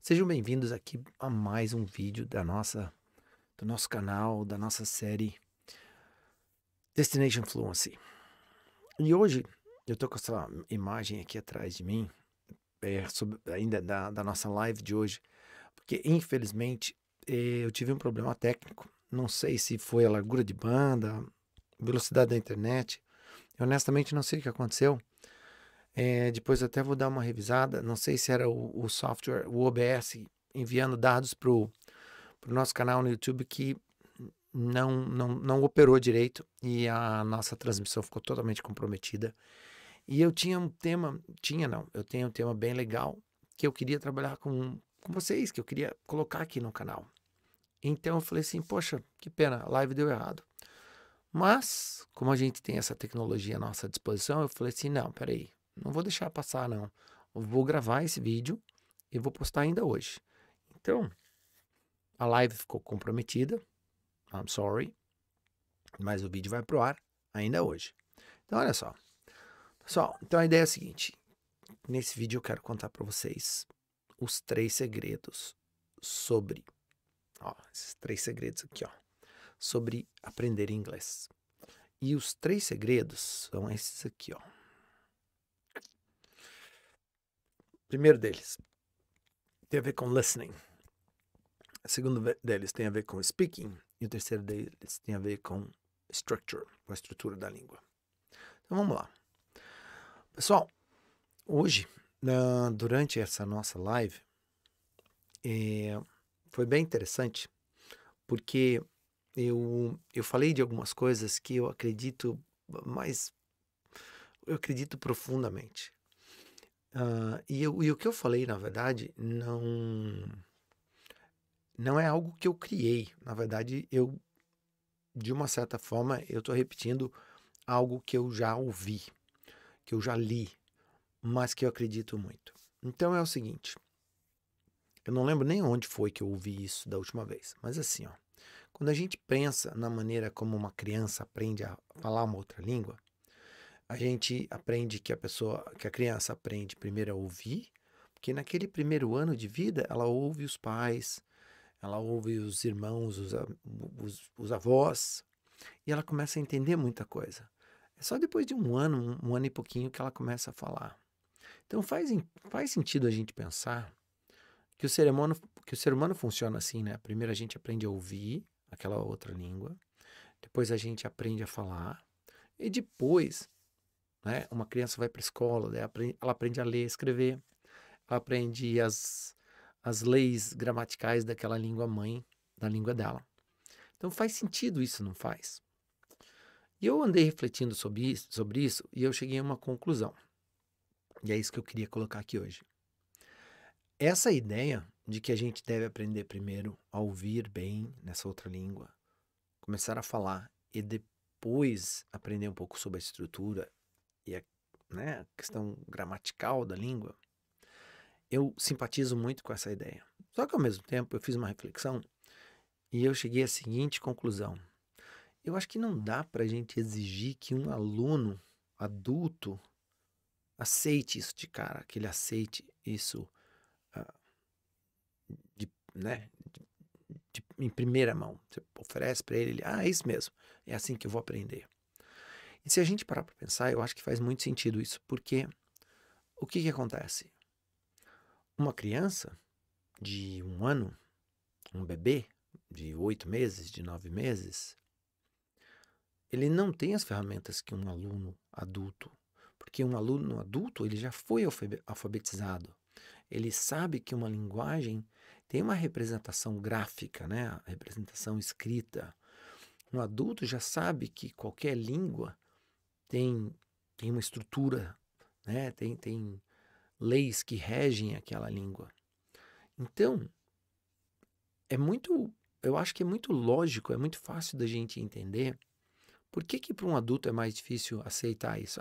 Sejam bem-vindos aqui a mais um vídeo do nosso canal, da nossa série Destination Fluency. E hoje eu tô com essa imagem aqui atrás de mim, ainda da nossa live de hoje, porque infelizmente eu tive um problema técnico. Não sei se foi a largura de banda, velocidade da internet. Eu honestamente não sei o que aconteceu. Depois eu até vou dar uma revisada. Não sei se era o software, o OBS, enviando dados para o nosso canal no YouTube que não operou direito e a nossa transmissão ficou totalmente comprometida. E eu tinha um tema, eu tenho um tema bem legal que eu queria trabalhar com vocês, que eu queria colocar aqui no canal. Então eu falei assim, poxa, que pena, a live deu errado. Mas, como a gente tem essa tecnologia à nossa disposição, eu falei assim, não, peraí, não vou deixar passar não. Eu vou gravar esse vídeo e vou postar ainda hoje. Então, a live ficou comprometida, I'm sorry, mas o vídeo vai pro ar ainda hoje. Então, olha só. Pessoal, então a ideia é a seguinte. Nesse vídeo eu quero contar para vocês os 3 segredos sobre, esses 3 segredos aqui, sobre aprender inglês. E os 3 segredos são esses aqui, ó. O primeiro deles tem a ver com listening. O segundo deles tem a ver com speaking. E o terceiro deles tem a ver com structure, com a estrutura da língua. Então vamos lá. Pessoal, hoje, durante essa nossa live, foi bem interessante, porque eu falei de algumas coisas que eu acredito, mas eu acredito profundamente. E o que eu falei, na verdade, não é algo que eu criei. Na verdade, de uma certa forma, eu estou repetindo algo que eu já ouvi, que eu já li, mas que eu acredito muito. Então é o seguinte, eu não lembro nem onde foi que eu ouvi isso da última vez, mas assim, quando a gente pensa na maneira como uma criança aprende a falar uma outra língua, a gente aprende que a criança aprende primeiro a ouvir, porque naquele primeiro ano de vida ela ouve os pais, ela ouve os irmãos, os avós, e ela começa a entender muita coisa. É só depois de um ano e pouquinho que ela começa a falar. Então faz sentido a gente pensar que o ser humano funciona assim, né? Primeiro a gente aprende a ouvir aquela outra língua, depois a gente aprende a falar, e depois, né, uma criança vai para a escola, daí ela aprende a ler, escrever, ela aprende as leis gramaticais daquela língua mãe, da língua dela. Então faz sentido isso, não faz? E eu andei refletindo sobre isso e eu cheguei a uma conclusão. E é isso que eu queria colocar aqui hoje. Essa ideia de que a gente deve aprender primeiro a ouvir bem nessa outra língua, começar a falar e depois aprender um pouco sobre a estrutura e a questão gramatical da língua, eu simpatizo muito com essa ideia. Só que ao mesmo tempo eu fiz uma reflexão e eu cheguei à seguinte conclusão. Eu acho que não dá para a gente exigir que um aluno adulto aceite isso de cara, que ele aceite isso ah, né, em primeira mão. Você oferece para ele, é isso mesmo, é assim que eu vou aprender. E se a gente parar para pensar, eu acho que faz muito sentido isso, porque o que acontece? Uma criança de 1 ano, um bebê de 8 meses, de 9 meses, ele não tem as ferramentas que um aluno adulto, porque um aluno adulto ele já foi alfabetizado. Ele sabe que uma linguagem tem uma representação gráfica, né? A representação escrita. Um adulto já sabe que qualquer língua tem uma estrutura, né? Tem leis que regem aquela língua. Então, eu acho que é muito lógico, é muito fácil da gente entender por que para um adulto é mais difícil aceitar isso.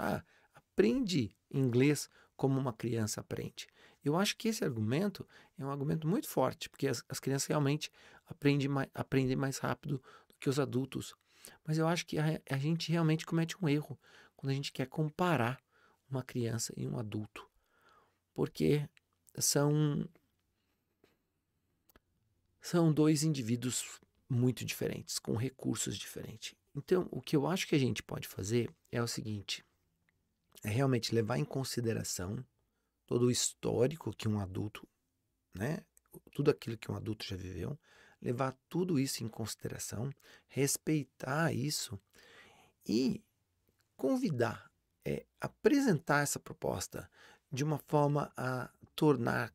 Aprende inglês como uma criança aprende. Eu acho que esse argumento é um argumento muito forte, porque as crianças realmente aprendem mais rápido do que os adultos. Mas eu acho que a gente realmente comete um erro quando a gente quer comparar uma criança e um adulto, porque são são dois indivíduos muito diferentes, com recursos diferentes. Então, o que eu acho que a gente pode fazer é o seguinte: é realmente levar em consideração todo o histórico que um adulto, né? Tudo aquilo que um adulto já viveu, levar tudo isso em consideração, respeitar isso e convidar, apresentar essa proposta de uma forma a tornar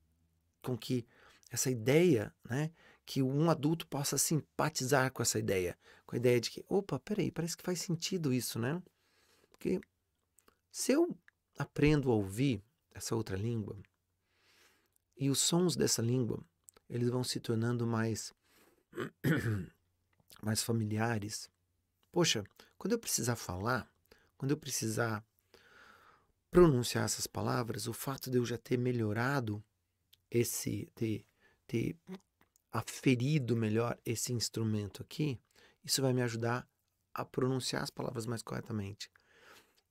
com que essa ideia, né, que um adulto possa simpatizar com essa ideia, com a ideia de que, opa, peraí, parece que faz sentido isso, né? Porque se eu aprendo a ouvir essa outra língua e os sons dessa língua, eles vão se tornando mais mais familiares. Poxa, quando eu precisar falar, quando eu precisar pronunciar essas palavras, o fato de eu já ter melhorado ter aferido melhor esse instrumento aqui, isso vai me ajudar a pronunciar as palavras mais corretamente.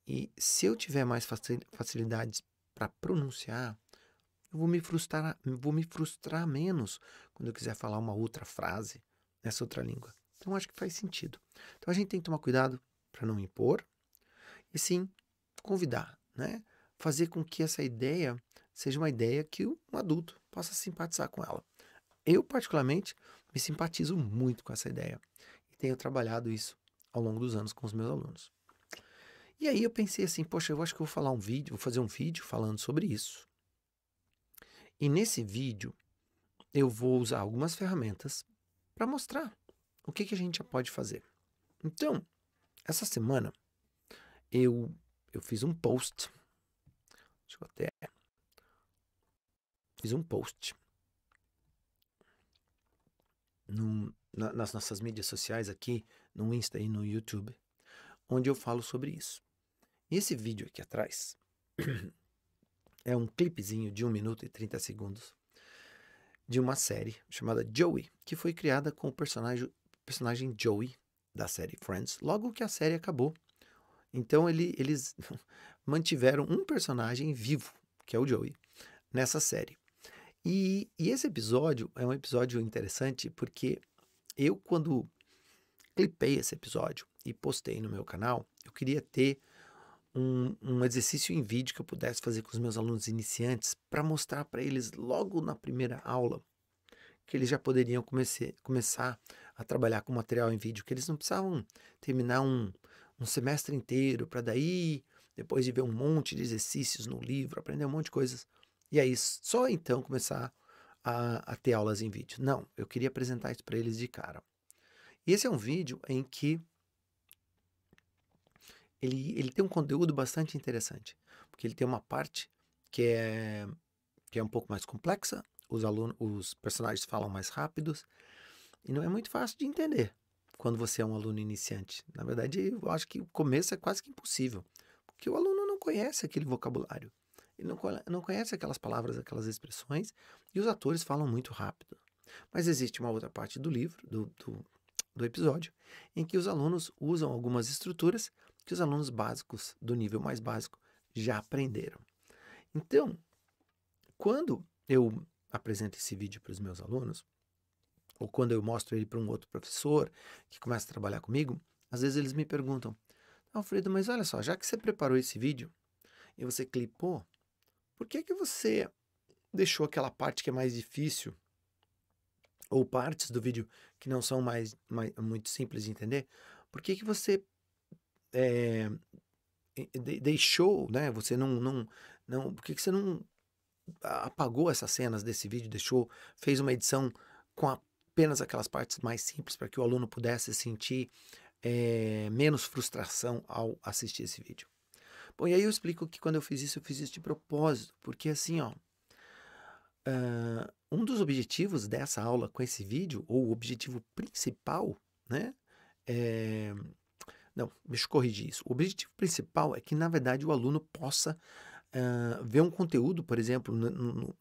E se eu tiver mais facilidades para pronunciar, eu vou me frustrar menos quando eu quiser falar uma outra frase nessa outra língua. Então acho que faz sentido. Então a gente tem que tomar cuidado para não impor e sim convidar, né? Fazer com que essa ideia seja uma ideia que um adulto possa simpatizar com ela. Eu, particularmente, me simpatizo muito com essa ideia e tenho trabalhado isso ao longo dos anos com os meus alunos. E aí eu pensei assim, poxa, eu acho que eu vou fazer um vídeo falando sobre isso. E nesse vídeo eu vou usar algumas ferramentas para mostrar o que a gente já pode fazer. Então, essa semana eu fiz um post. Deixa eu até. Fiz um post nas nossas mídias sociais aqui, no Insta e no YouTube, onde eu falo sobre isso. E esse vídeo aqui atrás é um clipezinho de 1 minuto e 30 segundos de uma série chamada Joey, que foi criada com o personagem Joey da série Friends, logo que a série acabou. Então eles mantiveram um personagem vivo, que é o Joey, nessa série. E esse episódio é um episódio interessante porque eu, quando clipei esse episódio e postei no meu canal, eu queria ter um exercício em vídeo que eu pudesse fazer com os meus alunos iniciantes para mostrar para eles logo na primeira aula que eles já poderiam começar a trabalhar com material em vídeo, que eles não precisavam terminar um semestre inteiro para daí, depois de ver um monte de exercícios no livro, aprender um monte de coisas, e aí só então começar a ter aulas em vídeo. Não, eu queria apresentar isso para eles de cara. E esse é um vídeo em que ele tem um conteúdo bastante interessante, porque ele tem uma parte que é um pouco mais complexa, os personagens falam mais rápidos, e não é muito fácil de entender quando você é um aluno iniciante. Na verdade, eu acho que o começo é quase que impossível, porque o aluno não conhece aquele vocabulário, ele não conhece aquelas palavras, aquelas expressões, e os atores falam muito rápido. Mas existe uma outra parte do livro, do episódio, em que os alunos usam algumas estruturas que os alunos básicos, do nível mais básico, já aprenderam. Então, quando eu apresento esse vídeo para os meus alunos, ou quando eu mostro ele para um outro professor que começa a trabalhar comigo, às vezes eles me perguntam, Alfredo, mas olha só, já que você preparou esse vídeo e você clipou, por que você deixou aquela parte que é mais difícil, ou partes do vídeo que não são muito simples de entender, por que você deixou, né? Você não, por que você não apagou essas cenas desse vídeo, fez uma edição com apenas aquelas partes mais simples para que o aluno pudesse sentir menos frustração ao assistir esse vídeo. Bom, e aí eu explico que quando eu fiz isso de propósito, porque assim, ó, um dos objetivos dessa aula com esse vídeo, ou o objetivo principal, né? Não, deixa eu corrigir isso. O objetivo principal é que, na verdade, o aluno possa ver um conteúdo, por exemplo,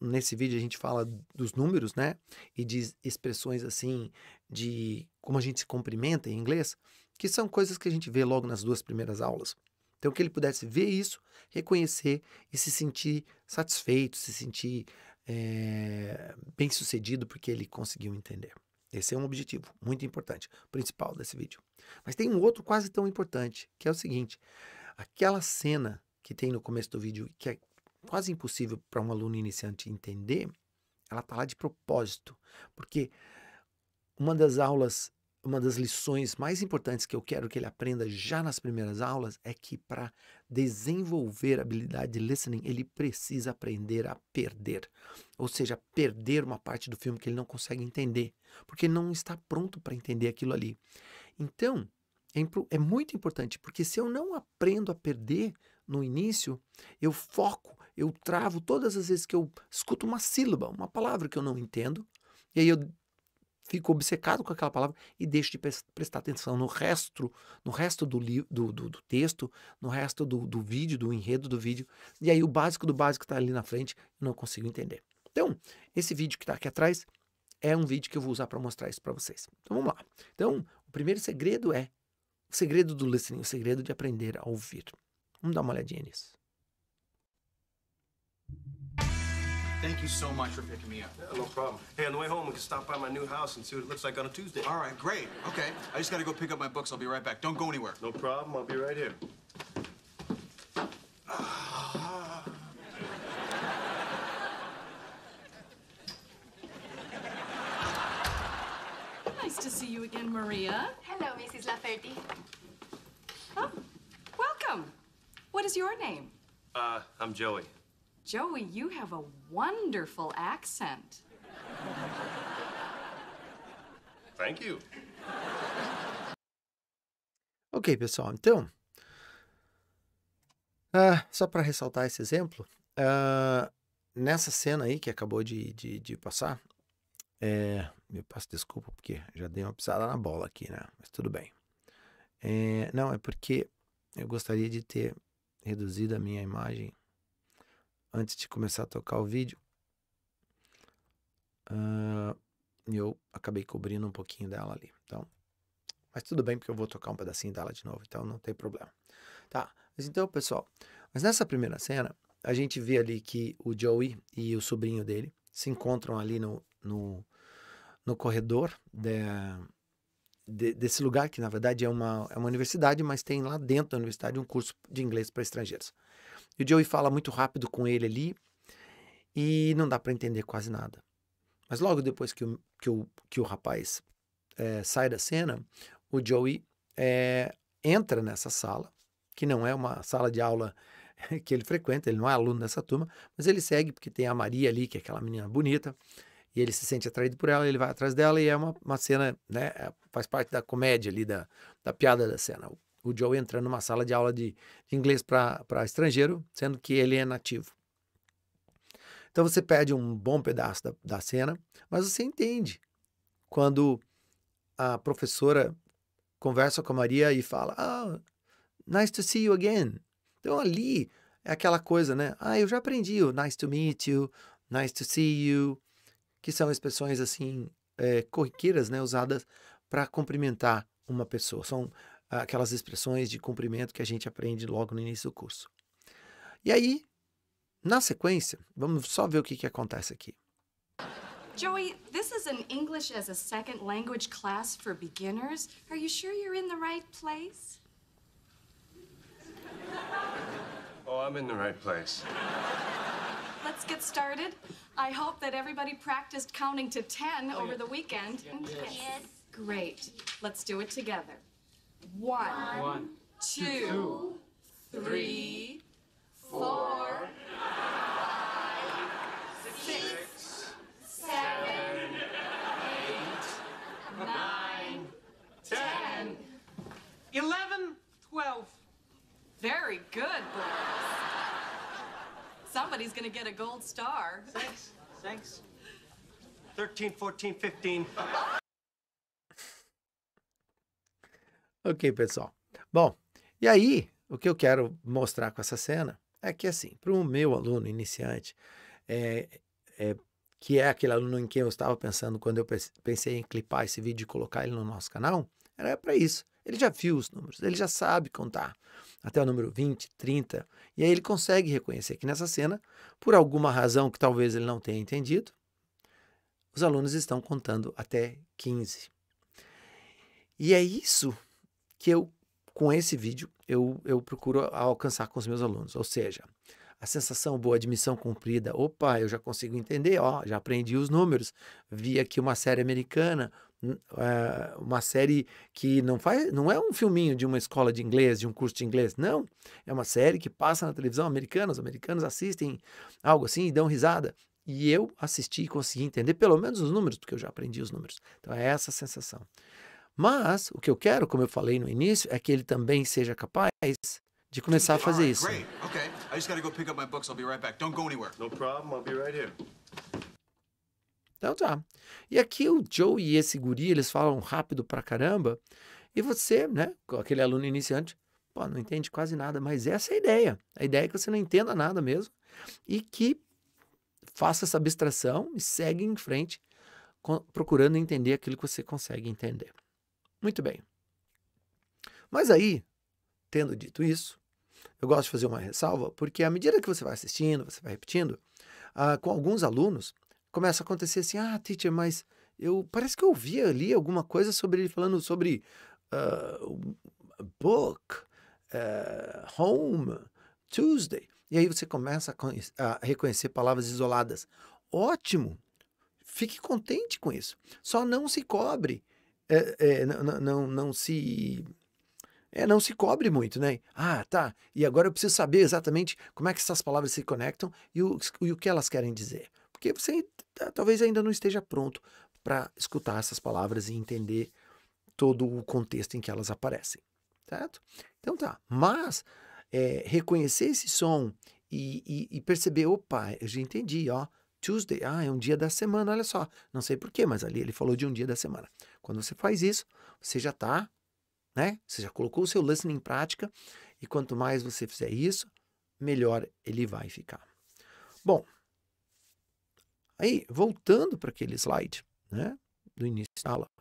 nesse vídeo a gente fala dos números, né? E de expressões assim, de como a gente se cumprimenta em inglês, que são coisas que a gente vê logo nas 2 primeiras aulas. Então, que ele pudesse ver isso, reconhecer e se sentir satisfeito, se sentir bem-sucedido porque ele conseguiu entender. Esse é um objetivo muito importante, principal desse vídeo. Mas tem um outro quase tão importante, que é o seguinte: aquela cena que tem no começo do vídeo, que é quase impossível para um aluno iniciante entender, ela está lá de propósito, porque uma das lições mais importantes que eu quero que ele aprenda já nas primeiras aulas é que para desenvolver a habilidade de listening, ele precisa aprender a perder. Ou seja, perder uma parte do filme que ele não consegue entender, porque ele não está pronto para entender aquilo ali. Então, é muito importante, porque se eu não aprendo a perder no início, eu foco, eu travo todas as vezes que eu escuto uma sílaba, uma palavra que eu não entendo, e aí eu fico obcecado com aquela palavra e deixo de prestar atenção no resto do texto, no resto do vídeo, do enredo do vídeo, e aí o básico do básico está ali na frente e não consigo entender. Então, esse vídeo que está aqui atrás é um vídeo que eu vou usar para mostrar isso para vocês. Então, vamos lá. Então, o primeiro segredo é o segredo do listening, o segredo de aprender a ouvir. Vamos dar uma olhadinha nisso. Thank you so much for picking me up. Yeah, no problem. Hey, on the way home, we can stop by my new house and see what it looks like on a Tuesday. All right, great. Okay, I just gotta go pick up my books. I'll be right back. Don't go anywhere. No problem. I'll be right here. Nice to see you again, Maria. Hello, Mrs. Lafferty. Oh, welcome. What is your name? I'm Joey. Joey, you have a wonderful accent. Thank you. Ok, pessoal, então, só para ressaltar esse exemplo, nessa cena aí que acabou de passar, eu peço desculpa porque já dei uma pisada na bola aqui, né? Mas tudo bem. Não, é porque eu gostaria de ter reduzido a minha imagem antes de começar a tocar o vídeo. Eu acabei cobrindo um pouquinho dela ali. Então, mas tudo bem, porque eu vou tocar um pedacinho dela de novo, então não tem problema. Tá, mas então, pessoal, mas nessa primeira cena, a gente vê ali que o Joey e o sobrinho dele se encontram ali no corredor desse lugar, que na verdade é uma universidade, mas tem lá dentro da universidade um curso de inglês para estrangeiros. E o Joey fala muito rápido com ele ali e não dá para entender quase nada. Mas logo depois que o rapaz sai da cena, o Joey entra nessa sala, que não é uma sala de aula que ele frequenta, ele não é aluno dessa turma, mas ele segue porque tem a Maria ali, que é aquela menina bonita, e ele se sente atraído por ela, ele vai atrás dela e é uma cena, né, faz parte da comédia ali, da piada da cena. O Joey entrando numa sala de aula de inglês para estrangeiro, sendo que ele é nativo. Então você perde um bom pedaço da cena, mas você entende quando a professora conversa com a Maria e fala, nice to see you again. Então ali é aquela coisa, né? Eu já aprendi o nice to meet you, nice to see you, que são expressões assim, corriqueiras, né? Usadas para cumprimentar uma pessoa. São aquelas expressões de cumprimento que a gente aprende logo no início do curso. E aí, na sequência, vamos só ver o que acontece aqui. Joey, this is an English as a second language class for beginners. Are you sure you're in the right place? Oh, I'm in the right place. Let's get started. I hope that everybody practiced counting to 10 over the weekend. Yes. Great. Let's do it together. 1, 2, 3, 4, 6, 7, 8, 9, 10, 11, 12. Very good, boys. Somebody's gonna get a gold star. Thanks. 13, 14, 15. Ok, pessoal. Bom, e aí, o que eu quero mostrar com essa cena é que, assim, para o meu aluno iniciante, que é aquele aluno em quem eu estava pensando quando eu pensei em clipar esse vídeo e colocar ele no nosso canal, era para isso. Ele já viu os números, ele já sabe contar até o número 20, 30, e aí ele consegue reconhecer que nessa cena, por alguma razão que talvez ele não tenha entendido, os alunos estão contando até 15. E é isso que com esse vídeo, eu procuro alcançar com os meus alunos. Ou seja, a sensação boa de missão cumprida. Opa, eu já consigo entender, ó, já aprendi os números. Vi aqui uma série americana, uma série que não é um filminho de uma escola de inglês, de um curso de inglês, não. É uma série que passa na televisão americana, os americanos assistem algo assim e dão risada. E eu assisti e consegui entender pelo menos os números, porque eu já aprendi os números. Então é essa a sensação. Mas o que eu quero, como eu falei no início, é que ele também seja capaz de começar a fazer isso. Great. Okay. I just gotta go pick up my books. I'll be right back. Don't go anywhere. No problem. I'll be right here. Então tá. E aqui o Joe e esse guri, eles falam rápido pra caramba. E você, né, aquele aluno iniciante, pô, não entende quase nada. Mas essa é a ideia. A ideia é que você não entenda nada mesmo. E que faça essa abstração e segue em frente, procurando entender aquilo que você consegue entender. Muito bem. Mas aí, tendo dito isso, eu gosto de fazer uma ressalva, porque à medida que você vai assistindo, você vai repetindo, com alguns alunos, começa a acontecer assim, teacher, mas parece que eu ouvi ali alguma coisa sobre ele falando sobre book, home, Tuesday. E aí você começa a reconhecer palavras isoladas. Ótimo! Fique contente com isso. Só não se cobre. Não se cobre muito, né? Tá. E agora eu preciso saber exatamente como é que essas palavras se conectam e o que elas querem dizer. Porque você talvez ainda não esteja pronto para escutar essas palavras e entender todo o contexto em que elas aparecem, certo? Então tá. Mas reconhecer esse som e perceber, opa, eu já entendi, ó. Tuesday, é um dia da semana, olha só. Não sei porquê, mas ali ele falou de um dia da semana. Quando você faz isso, você já está, né? Você já colocou o seu listening em prática e quanto mais você fizer isso, melhor ele vai ficar. Bom, aí voltando para aquele slide, né? Do início da aula,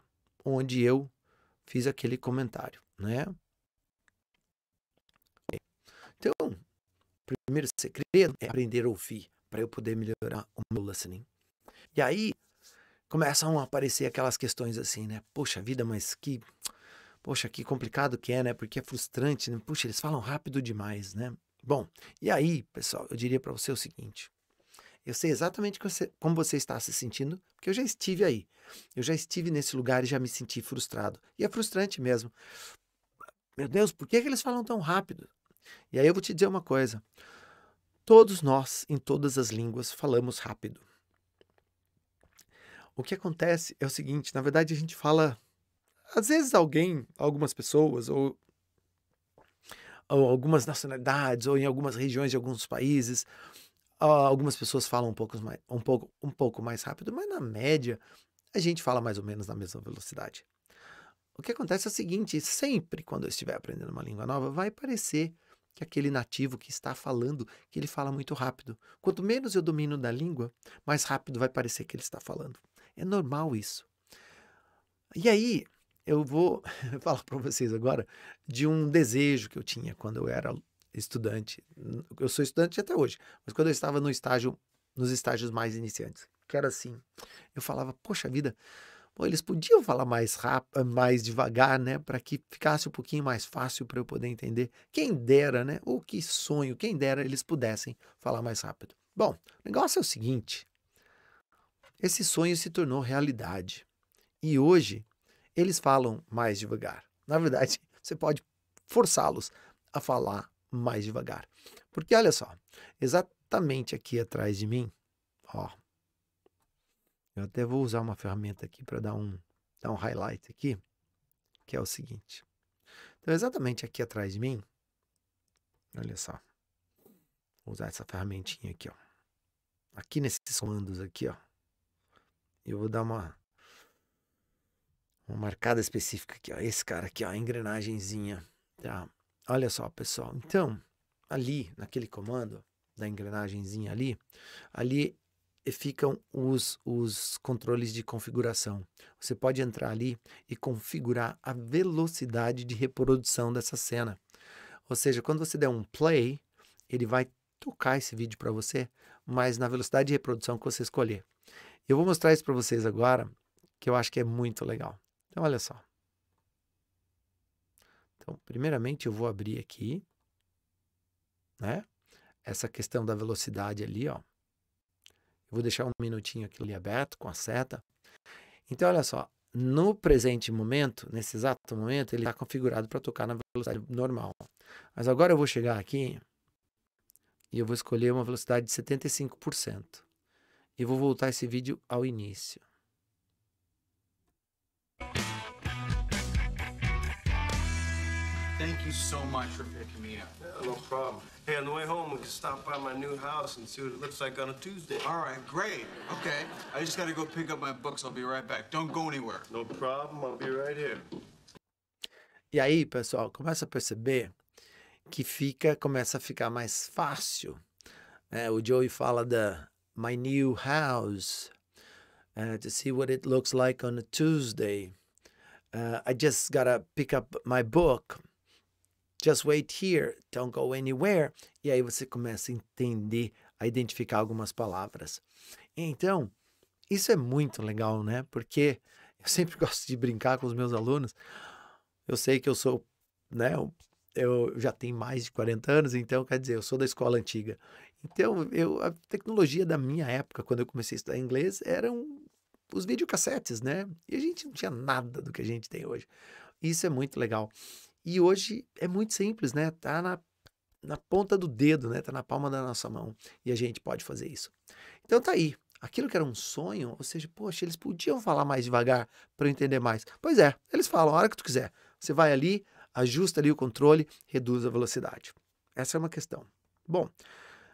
onde eu fiz aquele comentário, né? Então, o primeiro segredo é aprender a ouvir para eu poder melhorar o meu listening. E aí começam a aparecer aquelas questões assim, né? Poxa vida, mas que complicado que é, né? Porque é frustrante, né? Puxa, eles falam rápido demais, né? Bom, e aí, pessoal, eu diria para você o seguinte. Eu sei exatamente como você está se sentindo, porque eu já estive aí. Eu já estive nesse lugar e já me senti frustrado. E é frustrante mesmo. Meu Deus, por que eles falam tão rápido? E aí eu vou te dizer uma coisa. Todos nós, em todas as línguas, falamos rápido. O que acontece é o seguinte, na verdade a gente fala, às vezes algumas pessoas, ou algumas nacionalidades, ou em algumas regiões de alguns países, algumas pessoas falam um pouco mais rápido, mas na média a gente fala mais ou menos na mesma velocidade. O que acontece é o seguinte, sempre quando eu estiver aprendendo uma língua nova, vai parecer que aquele nativo que está falando, que ele fala muito rápido. Quanto menos eu domino da língua, mais rápido vai parecer que ele está falando. É normal isso. E aí, eu vou falar para vocês agora de um desejo que eu tinha quando eu era estudante. Eu sou estudante até hoje, mas quando eu estava nos estágios mais iniciantes, que era assim, eu falava, poxa vida, eles podiam falar mais rápido, mais devagar, né? Para que ficasse um pouquinho mais fácil para eu poder entender. Quem dera, né? Ou que sonho, quem dera eles pudessem falar mais rápido. Bom, o negócio é o seguinte. Esse sonho se tornou realidade. E hoje, eles falam mais devagar. Na verdade, você pode forçá-los a falar mais devagar. Porque, olha só, exatamente aqui atrás de mim, ó. Eu até vou usar uma ferramenta aqui para dar um highlight aqui, que é o seguinte. Então, exatamente aqui atrás de mim, olha só. Vou usar essa ferramentinha aqui, ó. Aqui nesses comandos aqui, ó. Eu vou dar uma marcada específica aqui, ó. Esse cara aqui, ó, a engrenagenzinha. Tá? Olha só, pessoal. Então, ali, naquele comando da engrenagenzinha ali ficam os controles de configuração. Você pode entrar ali e configurar a velocidade de reprodução dessa cena. Ou seja, quando você der um play, ele vai tocar esse vídeo para você, mas na velocidade de reprodução que você escolher. Eu vou mostrar isso para vocês agora, que eu acho que é muito legal. Então, olha só. Então, primeiramente, eu vou abrir aqui, né? Essa questão da velocidade ali, ó. Eu vou deixar um minutinho aqui ali aberto com a seta. Então, olha só. No presente momento, nesse exato momento, ele está configurado para tocar na velocidade normal. Mas agora eu vou chegar aqui e eu vou escolher uma velocidade de 75%. E vou voltar esse vídeo ao início. Thank you so much for picking me up. Yeah, no problem. Hey, on the way home, we can stop by my new house and see what it looks like on a Tuesday. All right, great. Okay. I just gotta go pick up my books. I'll be right back. Don't go anywhere. No problem. I'll be right here. E aí, pessoal, começa a perceber que começa a ficar mais fácil. O Joey fala da my new house, to see what it looks like on a Tuesday. I just gotta pick up my book. Just wait here, don't go anywhere. E aí você começa a entender, a identificar algumas palavras. Então, isso é muito legal, né? Porque eu sempre gosto de brincar com os meus alunos. Eu sei que eu sou, né? Eu já tenho mais de 40 anos, então quer dizer, eu sou da escola antiga. Então, a tecnologia da minha época, quando eu comecei a estudar inglês, eram os videocassetes, né? E a gente não tinha nada do que a gente tem hoje. Isso é muito legal. E hoje é muito simples, né? Tá na ponta do dedo, né? Tá na palma da nossa mão. E a gente pode fazer isso. Então tá aí. Aquilo que era um sonho, ou seja, poxa, eles podiam falar mais devagar para eu entender mais. Pois é, eles falam a hora que tu quiser. Você vai ali, ajusta ali o controle, reduz a velocidade. Essa é uma questão. Bom,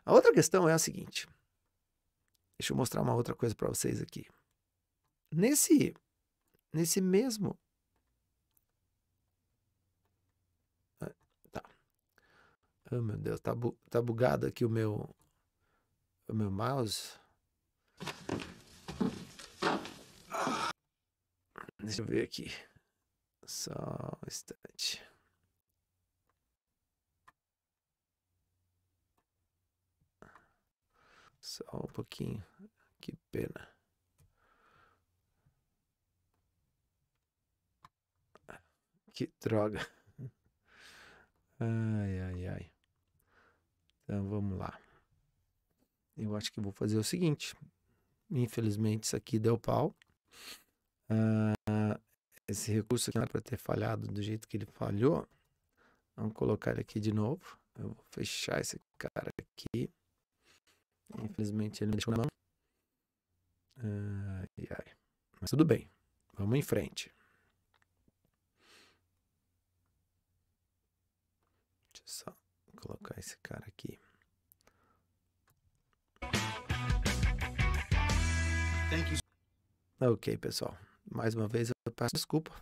a outra questão é a seguinte. Deixa eu mostrar uma outra coisa para vocês aqui. Nesse mesmo... Tá. Oh, meu Deus, tá bugado aqui o meu mouse. Deixa eu ver aqui. Só um instante. Só um pouquinho. Que pena. Que droga. Ai. Então vamos lá. Eu acho que vou fazer o seguinte. Infelizmente isso aqui deu pau. Esse recurso aqui não era para ter falhado do jeito que ele falhou. Vamos colocar ele aqui de novo. Eu vou fechar esse cara aqui. Infelizmente ele me deixou na mão. Mas tudo bem. Vamos em frente. Deixa eu só colocar esse cara aqui. Ok, pessoal. Mais uma vez eu peço desculpa.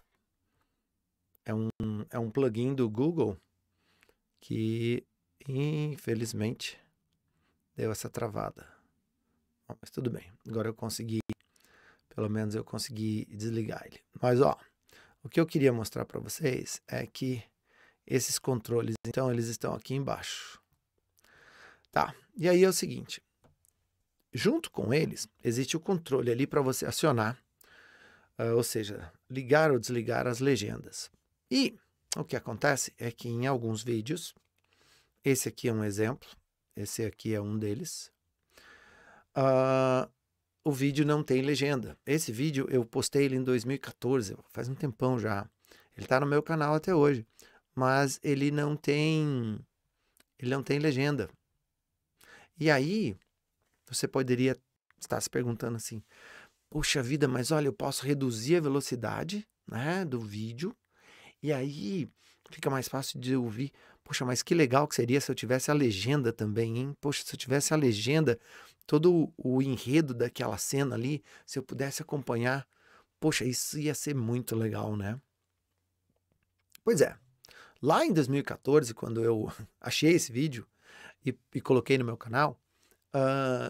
É um plugin do Google que, infelizmente, deu essa travada. Bom, mas tudo bem. Agora eu consegui, pelo menos eu consegui desligar ele. Mas, ó, o que eu queria mostrar para vocês é que esses controles, então, eles estão aqui embaixo. Tá, e aí é o seguinte. Junto com eles, existe o controle ali para você acionar, ou seja, ligar ou desligar as legendas. E o que acontece é que em alguns vídeos, esse aqui é um exemplo, esse aqui é um deles, o vídeo não tem legenda. Esse vídeo eu postei ele em 2014, faz um tempão já. Ele está no meu canal até hoje, mas ele não tem legenda. E aí, você poderia estar se perguntando assim, poxa vida, mas olha, eu posso reduzir a velocidade, né, do vídeo, e aí fica mais fácil de ouvir. Poxa, mas que legal que seria se eu tivesse a legenda também, hein? Poxa, se eu tivesse a legenda, todo o enredo daquela cena ali, se eu pudesse acompanhar, poxa, isso ia ser muito legal, né? Pois é, lá em 2014, quando eu achei esse vídeo e coloquei no meu canal,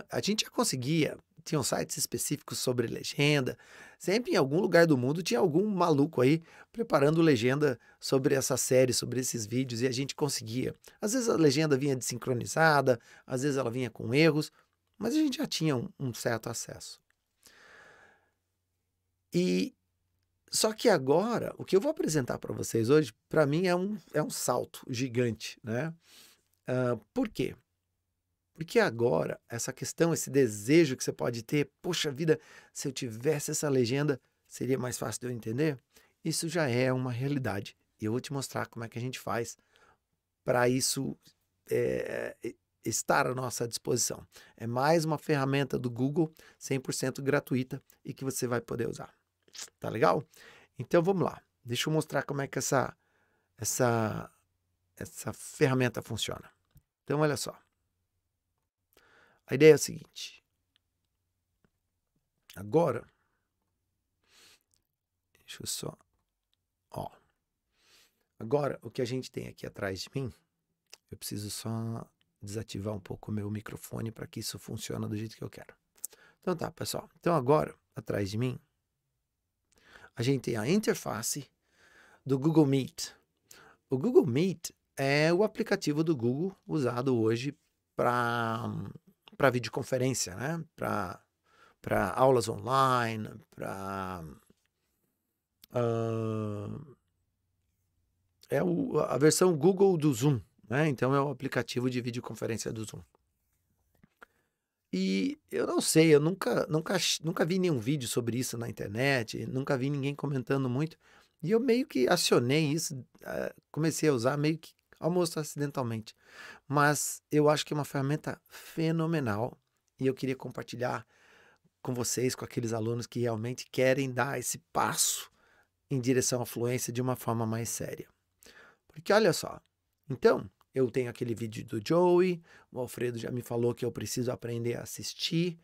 a gente já conseguia, tinham sites específicos sobre legenda, sempre em algum lugar do mundo tinha algum maluco aí preparando legenda sobre essa série, sobre esses vídeos, e a gente conseguia. Às vezes a legenda vinha desincronizada, às vezes ela vinha com erros, mas a gente já tinha um certo acesso. E só que agora, o que eu vou apresentar para vocês hoje, para mim é um salto gigante, né? Por quê? Porque agora, essa questão, esse desejo que você pode ter, poxa vida, se eu tivesse essa legenda, seria mais fácil de eu entender? Isso já é uma realidade. E eu vou te mostrar como é que a gente faz para isso estar à nossa disposição. É mais uma ferramenta do Google 100% gratuita e que você vai poder usar. Tá legal? Então vamos lá. Deixa eu mostrar como é que essa ferramenta funciona. Então olha só. A ideia é a seguinte. Agora, deixa eu só... Ó. Agora, o que a gente tem aqui atrás de mim, eu preciso só desativar um pouco o meu microfone para que isso funcione do jeito que eu quero. Então tá, pessoal. Então agora, atrás de mim, a gente tem a interface do Google Meet. O Google Meet é o aplicativo do Google usado hoje para videoconferência, né? Para aulas online, para... é a versão Google do Zoom, né? Então é o aplicativo de videoconferência do Zoom. E eu não sei, eu nunca vi nenhum vídeo sobre isso na internet, nunca vi ninguém comentando muito. E eu meio que acionei isso, comecei a usar meio que almoço acidentalmente. Mas eu acho que é uma ferramenta fenomenal e eu queria compartilhar com vocês, com aqueles alunos que realmente querem dar esse passo em direção à fluência de uma forma mais séria. Porque olha só, então... Eu tenho aquele vídeo do Joey, o Alfredo já me falou que eu preciso aprender a assistir,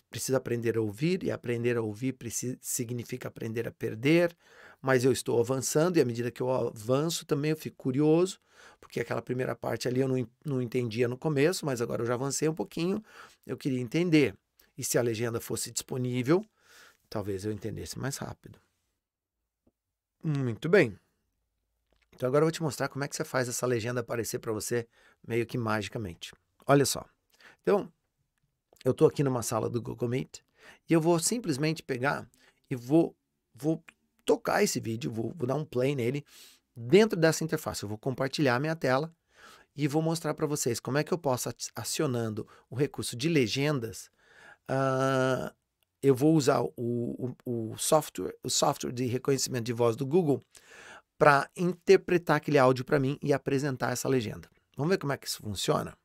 preciso aprender a ouvir, e aprender a ouvir significa aprender a perder, mas eu estou avançando, e à medida que eu avanço também eu fico curioso, porque aquela primeira parte ali eu não entendia no começo, mas agora eu já avancei um pouquinho, eu queria entender. E se a legenda fosse disponível, talvez eu entendesse mais rápido. Muito bem. Então agora eu vou te mostrar como é que você faz essa legenda aparecer para você meio que magicamente. Olha só. Então, eu estou aqui numa sala do Google Meet e eu vou simplesmente pegar e vou tocar esse vídeo, vou dar um play nele dentro dessa interface. Eu vou compartilhar a minha tela e vou mostrar para vocês como é que eu posso, acionando o recurso de legendas, eu vou usar o software de reconhecimento de voz do Google para interpretar aquele áudio para mim e apresentar essa legenda. Vamos ver como é que isso funciona?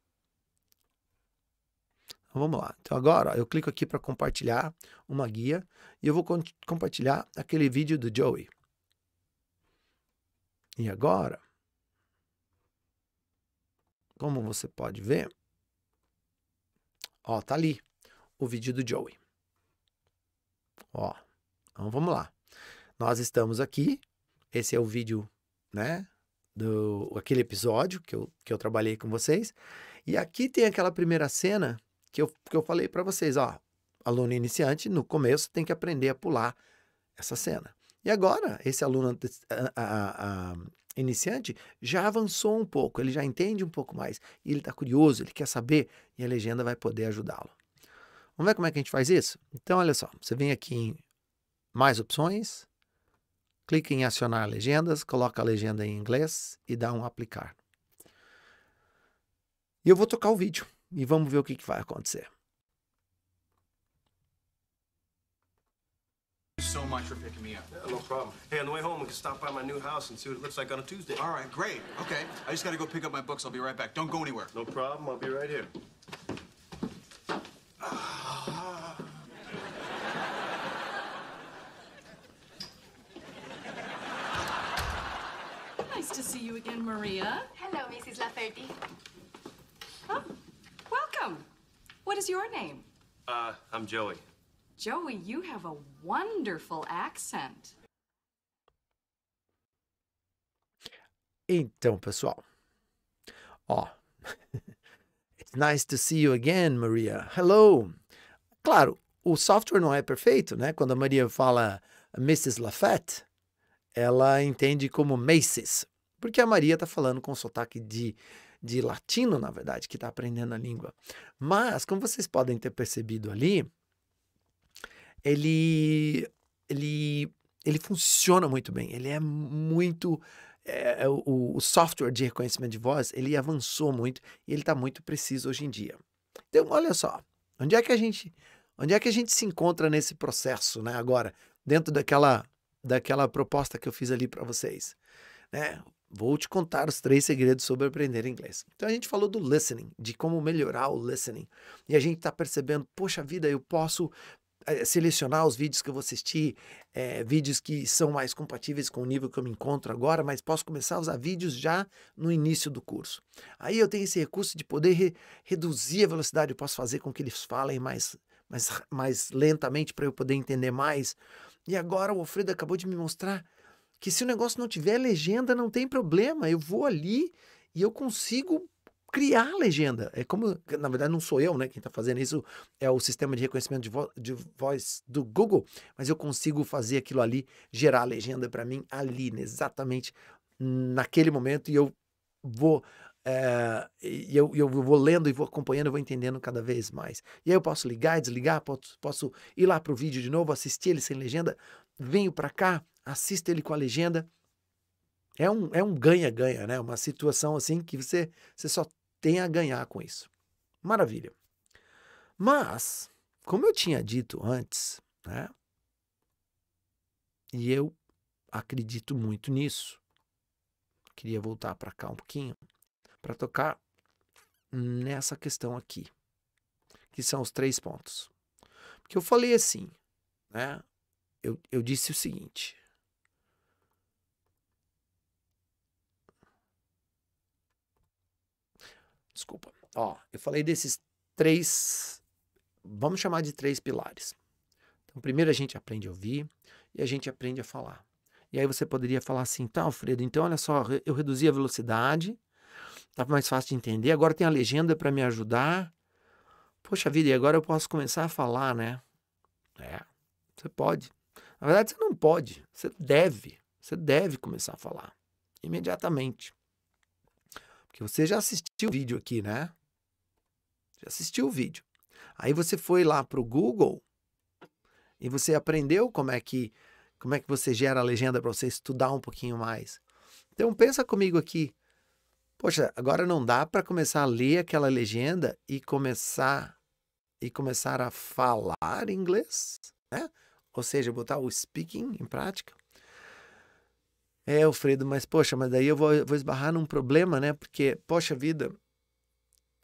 Então, vamos lá. Então agora ó, eu clico aqui para compartilhar uma guia e eu vou compartilhar aquele vídeo do Joey. E agora, como você pode ver, ó, tá ali o vídeo do Joey. Ó, então vamos lá. Nós estamos aqui. Esse é o vídeo, né, aquele episódio que eu trabalhei com vocês. E aqui tem aquela primeira cena que eu falei para vocês, ó, aluno iniciante, no começo tem que aprender a pular essa cena. E agora, esse aluno iniciante já avançou um pouco, ele já entende um pouco mais, e ele está curioso, ele quer saber, e a legenda vai poder ajudá-lo. Vamos ver como é que a gente faz isso? Então, olha só, você vem aqui em mais opções, clica em acionar legendas, coloca a legenda em inglês e dá um aplicar. E eu vou tocar o vídeo e vamos ver o que vai acontecer. Thank you so much for picking me up. Yeah, no problem. Hey, on the way home, we can stop by my new house and see what it looks like on a Tuesday. All right, great. Okay, I just gotta go pick up my books. I'll be right back. Don't go anywhere. No problem. I'll be right here. Nice to see you again, Maria. Hello, Mrs. Lafferty. Oh, welcome. What is your name? I'm Joey. Joey, you have a wonderful accent. Então, pessoal, ó, it's nice to see you again, Maria. Hello. Claro, o software não é perfeito, né? Quando a Maria fala Mrs. Lafette, ela entende como Macy's, porque a Maria está falando com sotaque de latino, na verdade, que está aprendendo a língua. Mas, como vocês podem ter percebido ali, ele ele funciona muito bem. Ele é muito... o software de reconhecimento de voz, ele avançou muito e ele está muito preciso hoje em dia. Então, olha só, onde é que a gente se encontra nesse processo, né? Agora, dentro daquela proposta que eu fiz ali para vocês, né? Vou te contar os 3 segredos sobre aprender inglês. Então, a gente falou do listening, de como melhorar o listening. E a gente está percebendo, poxa vida, eu posso selecionar os vídeos que eu vou assistir, vídeos que são mais compatíveis com o nível que eu me encontro agora, mas posso começar a usar vídeos já no início do curso. Aí eu tenho esse recurso de poder reduzir a velocidade, eu posso fazer com que eles falem mais lentamente para eu poder entender mais. E agora o Alfredo acabou de me mostrar que se o negócio não tiver legenda, não tem problema, eu vou ali e eu consigo criar a legenda. É como, na verdade não sou eu, né, quem está fazendo isso, é o sistema de reconhecimento de voz do Google, mas eu consigo fazer aquilo ali, gerar a legenda para mim ali, exatamente naquele momento, e eu vou eu vou lendo e vou acompanhando, eu vou entendendo cada vez mais. E aí eu posso ligar e desligar, posso ir lá pro vídeo de novo, assistir ele sem legenda, venho para cá, assisto ele com a legenda. É um ganha-ganha, né? Uma situação assim que você só tem a ganhar com isso. Maravilha. Mas, como eu tinha dito antes, né? E eu acredito muito nisso. Queria voltar para cá um pouquinho para tocar nessa questão aqui, que são os 3 pontos. Porque eu falei assim, né? Eu disse o seguinte. Desculpa. Ó, eu falei desses 3, vamos chamar de 3 pilares. Então, primeiro a gente aprende a ouvir e a gente aprende a falar. E aí você poderia falar assim, tá, Alfredo, então olha só, eu reduzi a velocidade, tá mais fácil de entender, agora tem a legenda para me ajudar. Poxa vida, e agora eu posso começar a falar, né? Você pode. Na verdade, você não pode, você deve começar a falar imediatamente. Porque você já assistiu o vídeo aqui, né? Já assistiu o vídeo. Aí você foi lá para o Google e você aprendeu como é que você gera a legenda para você estudar um pouquinho mais. Então pensa comigo aqui. Poxa, agora não dá para começar a ler aquela legenda e começar a falar inglês, né? Ou seja, botar o speaking em prática. Alfredo, mas poxa, mas daí eu vou esbarrar num problema, né? Porque, poxa vida,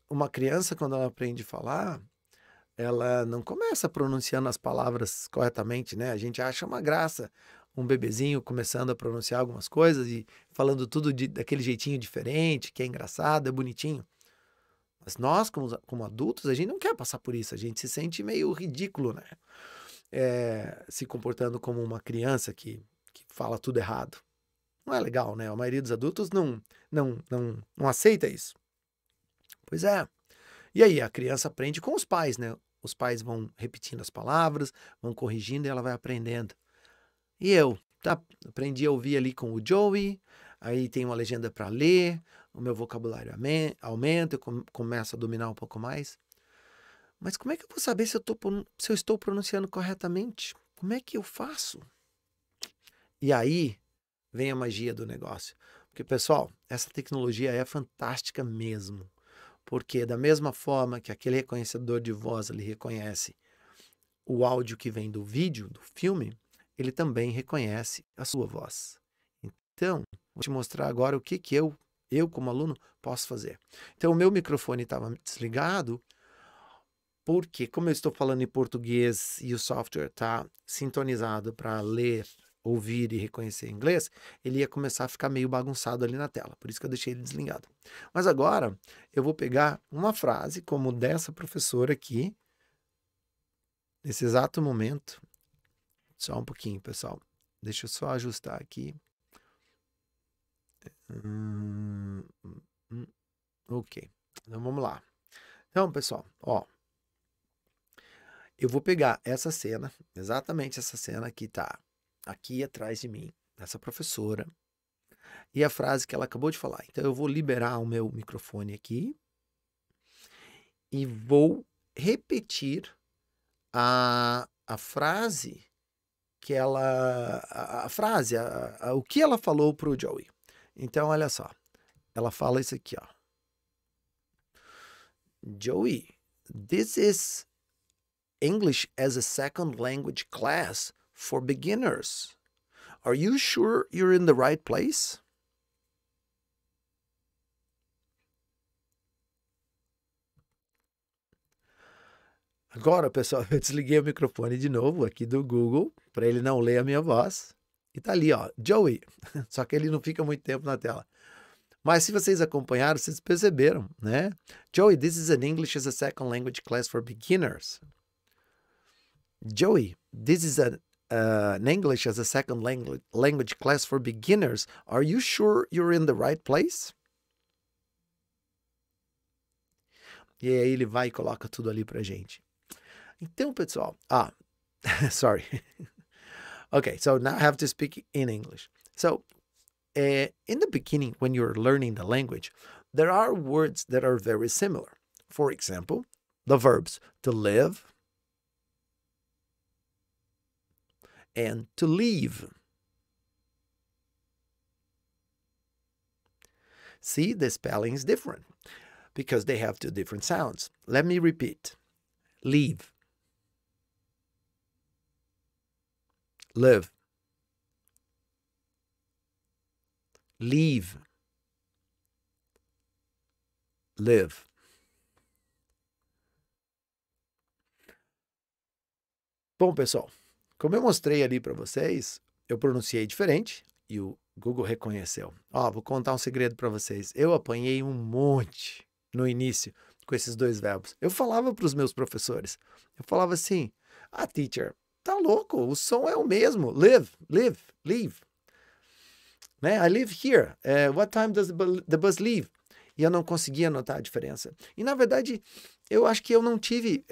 uma criança quando ela aprende a falar, ela não começa pronunciando as palavras corretamente, né? A gente acha uma graça um bebezinho começando a pronunciar algumas coisas e falando tudo daquele jeitinho diferente, que é engraçado, é bonitinho. Mas nós, como adultos, a gente não quer passar por isso, a gente se sente meio ridículo, né? Se comportando como uma criança que fala tudo errado. Não é legal, né? A maioria dos adultos não aceita isso. Pois é. E aí, a criança aprende com os pais, né? Os pais vão repetindo as palavras, vão corrigindo e ela vai aprendendo. E eu, aprendi a ouvir ali com o Joey, aí tem uma legenda para ler, o meu vocabulário aumenta, eu começo a dominar um pouco mais. Mas como é que eu vou saber se eu estou pronunciando corretamente? Como é que eu faço? E aí vem a magia do negócio. Porque, pessoal, essa tecnologia é fantástica mesmo. Porque da mesma forma que aquele reconhecedor de voz ele reconhece o áudio que vem do vídeo, do filme, ele também reconhece a sua voz. Então, vou te mostrar agora o que eu como aluno, posso fazer. Então, o meu microfone estava desligado, porque como eu estou falando em português e o software está sintonizado para ler, ouvir e reconhecer inglês, ele ia começar a ficar meio bagunçado ali na tela. Por isso que eu deixei ele desligado. Mas agora, eu vou pegar uma frase como dessa professora aqui, nesse exato momento. Só um pouquinho, pessoal. Deixa eu só ajustar aqui. Ok. Então, vamos lá. Então, pessoal, ó. Eu vou pegar essa cena, exatamente essa cena que tá aqui atrás de mim, essa professora, e a frase que ela acabou de falar. Então, eu vou liberar o meu microfone aqui e vou repetir a frase a frase, o que ela falou pro Joey. Então, olha só. Ela fala isso aqui, ó. Joey, this is English as a second language class for beginners. Are you sure you're in the right place? Agora, pessoal, eu desliguei o microfone de novo aqui do Google para ele não ler a minha voz. E tá ali, ó, Joey. Só que ele não fica muito tempo na tela. Mas se vocês acompanharam, vocês perceberam, né? Joey, this is an English as a second language class for beginners. Joey, this is an English as a second language class for beginners. Are you sure you're in the right place? E aí ele vai e coloca tudo ali pra gente. Então, pessoal, sorry. Okay, so now I have to speak in English. So, in the beginning, when you're learning the language, there are words that are very similar. For example, the verbs to live and to leave. See, the spelling is different because they have two different sounds. Let me repeat. Leave. Live. Leave. Live. Bom, pessoal, como eu mostrei ali para vocês, eu pronunciei diferente e o Google reconheceu. Vou contar um segredo para vocês. Eu apanhei um monte no início com esses dois verbos. Eu falava para os meus professores. Eu falava assim, teacher, tá louco, o som é o mesmo. Live, leave. Né? I live here. What time does the bus leave? E eu não conseguia notar a diferença. E, na verdade, eu acho que eu não tive...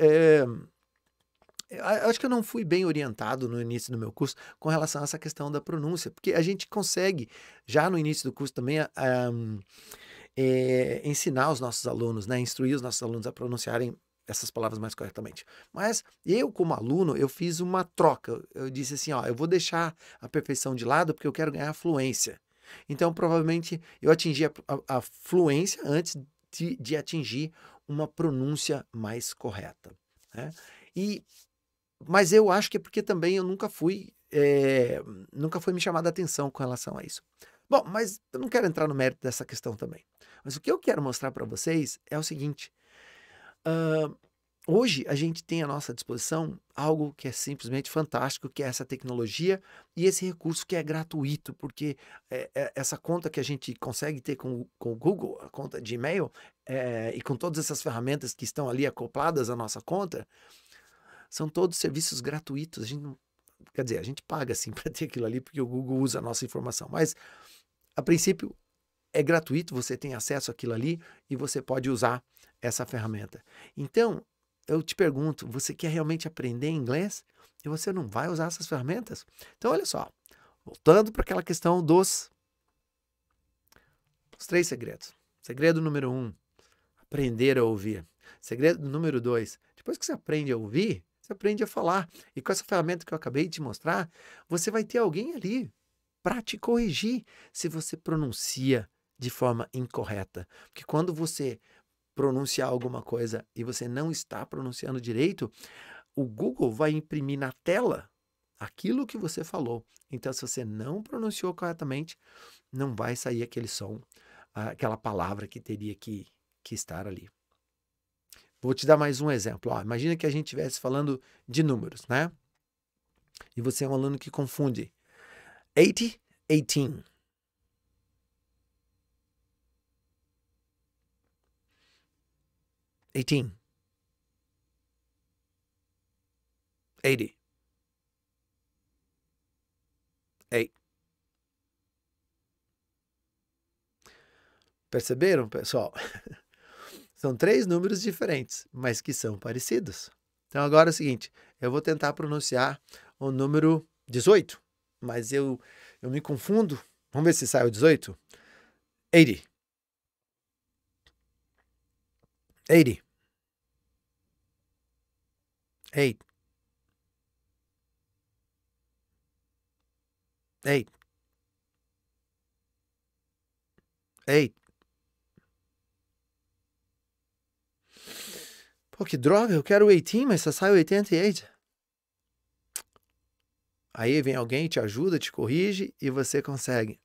eu acho que eu não fui bem orientado no início do meu curso com relação a essa questão da pronúncia, porque a gente consegue, já no início do curso também, ensinar os nossos alunos, né? Instruir os nossos alunos a pronunciarem essas palavras mais corretamente. Mas eu, como aluno, eu fiz uma troca. Eu disse assim, eu vou deixar a perfeição de lado porque eu quero ganhar fluência. Então, provavelmente, eu atingi a fluência antes de atingir uma pronúncia mais correta, né? Mas eu acho que é porque também eu nunca foi me chamada a atenção com relação a isso. Bom, mas eu não quero entrar no mérito dessa questão também. Mas o que eu quero mostrar para vocês é o seguinte. Hoje a gente tem à nossa disposição algo que é simplesmente fantástico, que é essa tecnologia e esse recurso que é gratuito, porque essa conta que a gente consegue ter com o Google, a conta de e-mail, e com todas essas ferramentas que estão ali acopladas à nossa conta, são todos serviços gratuitos. A gente não, quer dizer, a gente paga sim para ter aquilo ali, porque o Google usa a nossa informação, mas a princípio é gratuito, você tem acesso àquilo ali e você pode usar essa ferramenta. Então, eu te pergunto, você quer realmente aprender inglês e você não vai usar essas ferramentas? Então, olha só, voltando para aquela questão dos 3 segredos. Segredo número 1, aprender a ouvir. Segredo número 2, depois que você aprende a ouvir, você aprende a falar. E com essa ferramenta que eu acabei de te mostrar, você vai ter alguém ali para te corrigir se você pronuncia de forma incorreta. Porque quando você pronunciar alguma coisa e você não está pronunciando direito, o Google vai imprimir na tela aquilo que você falou. Então, se você não pronunciou corretamente, não vai sair aquele som, aquela palavra que teria que estar ali. Vou te dar mais um exemplo. Imagina que a gente estivesse falando de números, né? E você é um aluno que confunde 80, 18. 18. 80. 8. Perceberam, pessoal? São 3 números diferentes, mas que são parecidos. Então, agora é o seguinte, eu vou tentar pronunciar o número 18, mas eu me confundo. Vamos ver se sai o 18. 80. 80. 8. Ei. Ei. Pô, que droga, eu quero 18, mas só sai 88. Aí vem alguém, te ajuda, te corrige e você consegue.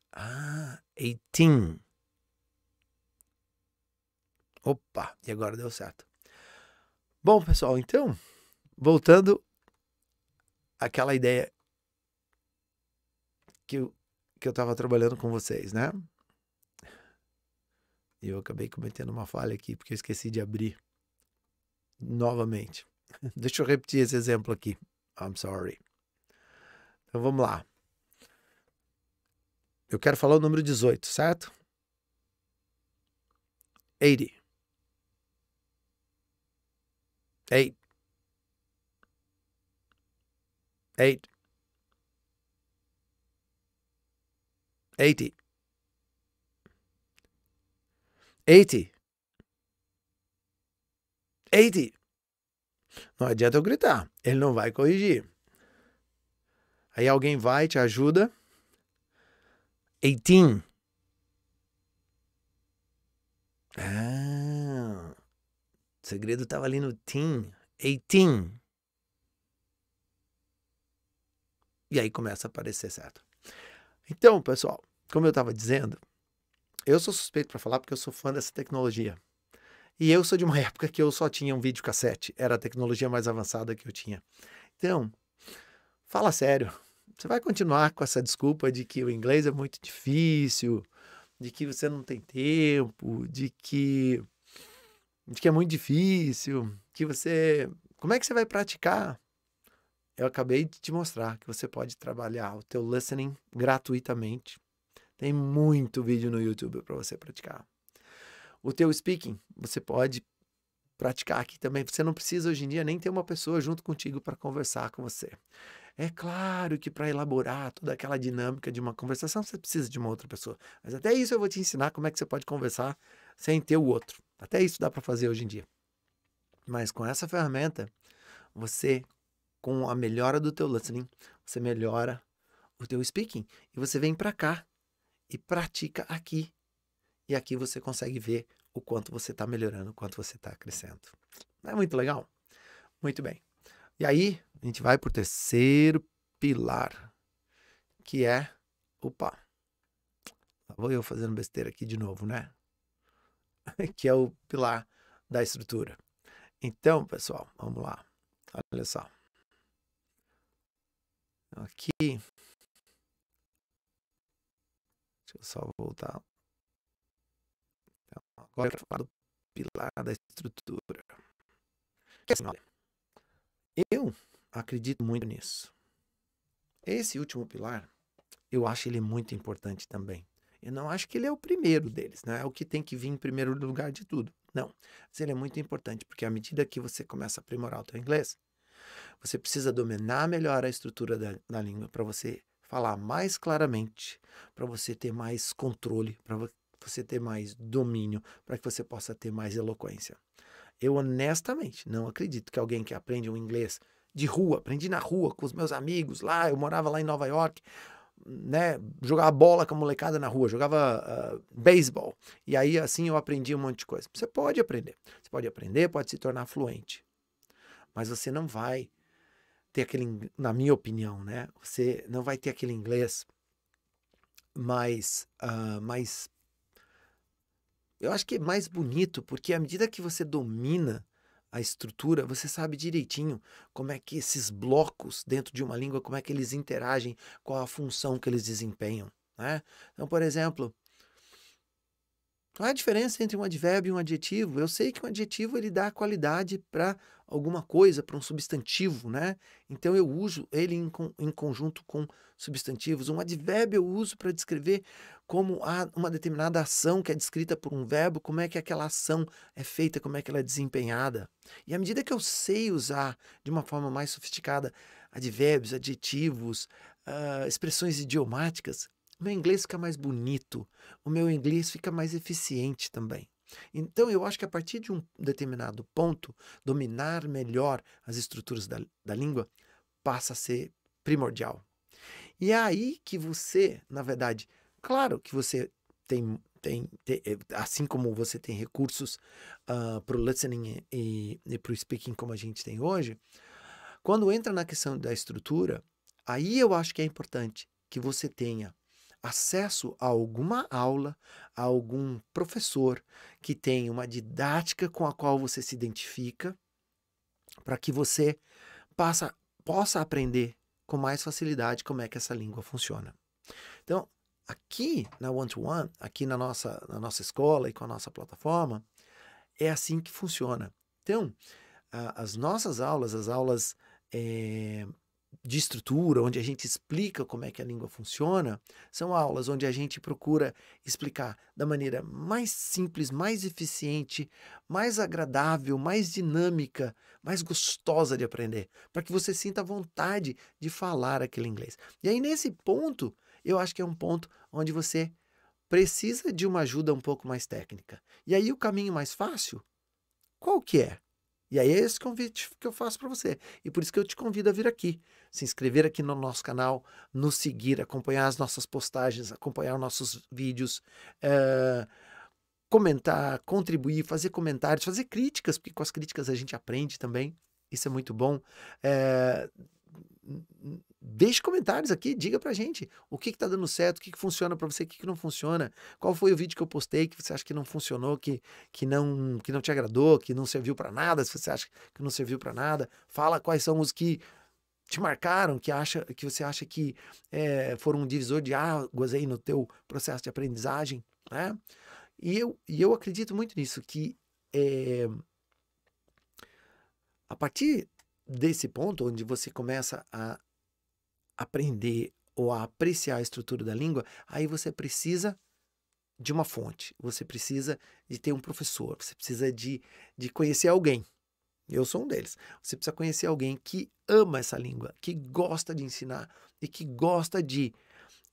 18. Opa, e agora deu certo. Bom, pessoal, então, voltando àquela ideia que eu estava trabalhando com vocês, né? E eu acabei cometendo uma falha aqui, porque eu esqueci de abrir novamente. Deixa eu repetir esse exemplo aqui. I'm sorry. Então vamos lá. Eu quero falar o número 18, certo? 80. 8. 8. 80. 80. 80. Não adianta eu gritar. Ele não vai corrigir. Aí alguém vai, te ajuda. 18. O segredo estava ali no teen. 18. E aí começa a aparecer certo. Então, pessoal, como eu estava dizendo, eu sou suspeito para falar porque eu sou fã dessa tecnologia. E eu sou de uma época que eu só tinha um videocassete. Era a tecnologia mais avançada que eu tinha. Então, fala sério. Você vai continuar com essa desculpa de que o inglês é muito difícil, de que você não tem tempo, de que é muito difícil, que você... Como é que você vai praticar? Eu acabei de te mostrar que você pode trabalhar o teu listening gratuitamente. Tem muito vídeo no YouTube para você praticar. O teu speaking, você pode praticar aqui também. Você não precisa hoje em dia nem ter uma pessoa junto contigo para conversar com você. É claro que para elaborar toda aquela dinâmica de uma conversação, você precisa de uma outra pessoa. Mas até isso eu vou te ensinar como é que você pode conversar sem ter o outro. Até isso dá para fazer hoje em dia. Mas com essa ferramenta, você, com a melhora do teu listening, você melhora o teu speaking. E você vem para cá e pratica aqui. E aqui você consegue ver o quanto você está melhorando, o quanto você está crescendo. Não é muito legal? Muito bem. E aí, a gente vai para o terceiro pilar, que é... Opa! Lá vou eu fazendo besteira aqui de novo, né? Que é o pilar da estrutura. Então, pessoal, vamos lá. Olha só. Aqui... Deixa eu só voltar. Então, agora eu quero falar do pilar da estrutura. Assim, olha, eu acredito muito nisso. Esse último pilar, eu acho ele muito importante também. Eu não acho que ele é o primeiro deles, né? É o que tem que vir em primeiro lugar de tudo. Não. Mas ele é muito importante, porque à medida que você começa a aprimorar o teu inglês, você precisa dominar melhor a estrutura da língua para você falar mais claramente, para você ter mais controle, para você ter mais domínio, para que você possa ter mais eloquência. Eu honestamente não acredito que alguém que aprende um inglês de rua, aprendi na rua com os meus amigos lá, eu morava lá em Nova York, né, jogava bola com a molecada na rua, jogava beisebol, e aí assim eu aprendi um monte de coisa. Você pode aprender, pode se tornar fluente, mas você não vai ter aquele, na minha opinião, né, você não vai ter aquele inglês mais eu acho que é mais bonito, porque à medida que você domina a estrutura, você sabe direitinho como é que esses blocos dentro de uma língua, como é que eles interagem, qual a função que eles desempenham, né? Então, por exemplo, qual é a diferença entre um advérbio e um adjetivo? Eu sei que um adjetivo ele dá qualidade para alguma coisa, para um substantivo, né? Então eu uso ele em conjunto com substantivos. Um advérbio eu uso para descrever como uma determinada ação que é descrita por um verbo, como é que aquela ação é feita, como é que ela é desempenhada. E à medida que eu sei usar de uma forma mais sofisticada advérbios, adjetivos, expressões idiomáticas, o meu inglês fica mais bonito, o meu inglês fica mais eficiente também. Então, eu acho que a partir de um determinado ponto, dominar melhor as estruturas da língua passa a ser primordial. E é aí que você, na verdade, claro que você tem assim como você tem recursos para o listening e para o speaking como a gente tem hoje, quando entra na questão da estrutura, aí eu acho que é importante que você tenha acesso a alguma aula, a algum professor que tenha uma didática com a qual você se identifica, para que você possa aprender com mais facilidade como é que essa língua funciona. Então, aqui na One-to-One, aqui na nossa escola e com a nossa plataforma, é assim que funciona. Então, as nossas aulas, as aulas de estrutura, onde a gente explica como é que a língua funciona, são aulas onde a gente procura explicar da maneira mais simples, mais eficiente, mais agradável, mais dinâmica, mais gostosa de aprender, para que você sinta vontade de falar aquele inglês. E aí, nesse ponto, eu acho que é um ponto onde você precisa de uma ajuda um pouco mais técnica. E aí, o caminho mais fácil, qual que é? E aí é esse convite que eu faço para você. E por isso que eu te convido a vir aqui, se inscrever aqui no nosso canal, nos seguir, acompanhar as nossas postagens, acompanhar os nossos vídeos, comentar, contribuir, fazer comentários, fazer críticas, porque com as críticas a gente aprende também. Isso é muito bom. Deixe comentários aqui, diga pra gente o que está dando certo, o que funciona para você, o que não funciona, qual foi o vídeo que eu postei que você acha que não funcionou, que não te agradou, que não serviu para nada, se você acha que não serviu para nada, fala quais são os que te marcaram, que você acha que foram um divisor de águas aí no teu processo de aprendizagem, né? E eu acredito muito nisso, que a partir desse ponto onde você começa a aprender ou a apreciar a estrutura da língua, aí você precisa de uma fonte, você precisa de ter um professor, você precisa de conhecer alguém. Eu sou um deles. Você precisa conhecer alguém que ama essa língua, que gosta de ensinar e que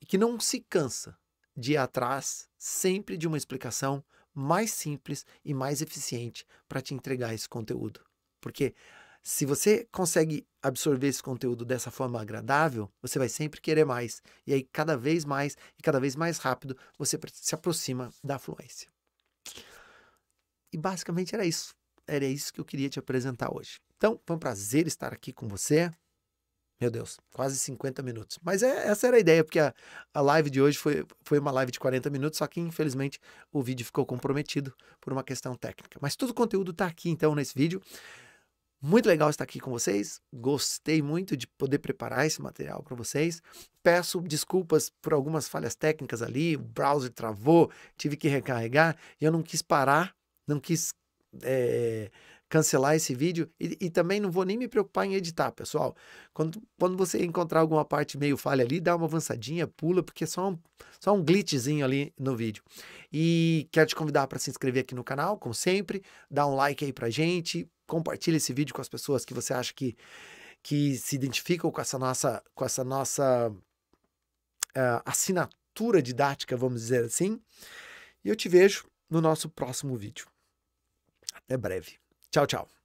e que não se cansa de ir atrás sempre de uma explicação mais simples e mais eficiente para te entregar esse conteúdo. Porque se você consegue absorver esse conteúdo dessa forma agradável, você vai sempre querer mais. E aí, cada vez mais e cada vez mais rápido, você se aproxima da fluência. E basicamente era isso. Era isso que eu queria te apresentar hoje. Então, foi um prazer estar aqui com você. Meu Deus, quase 50 minutos. Mas essa era a ideia, porque a live de hoje foi uma live de 40 minutos, só que infelizmente o vídeo ficou comprometido por uma questão técnica. Mas todo o conteúdo está aqui então nesse vídeo. Muito legal estar aqui com vocês, gostei muito de poder preparar esse material para vocês. Peço desculpas por algumas falhas técnicas ali, o browser travou, tive que recarregar e eu não quis parar, não quis cancelar esse vídeo e também não vou nem me preocupar em editar, pessoal. Quando você encontrar alguma parte meio falha ali, dá uma avançadinha, pula, porque é só um glitchzinho ali no vídeo. E quero te convidar para se inscrever aqui no canal, como sempre, dá um like aí pra gente, compartilha esse vídeo com as pessoas que você acha que se identificam com essa nossa assinatura didática, vamos dizer assim. E eu te vejo no nosso próximo vídeo. Até breve. Tchau, tchau.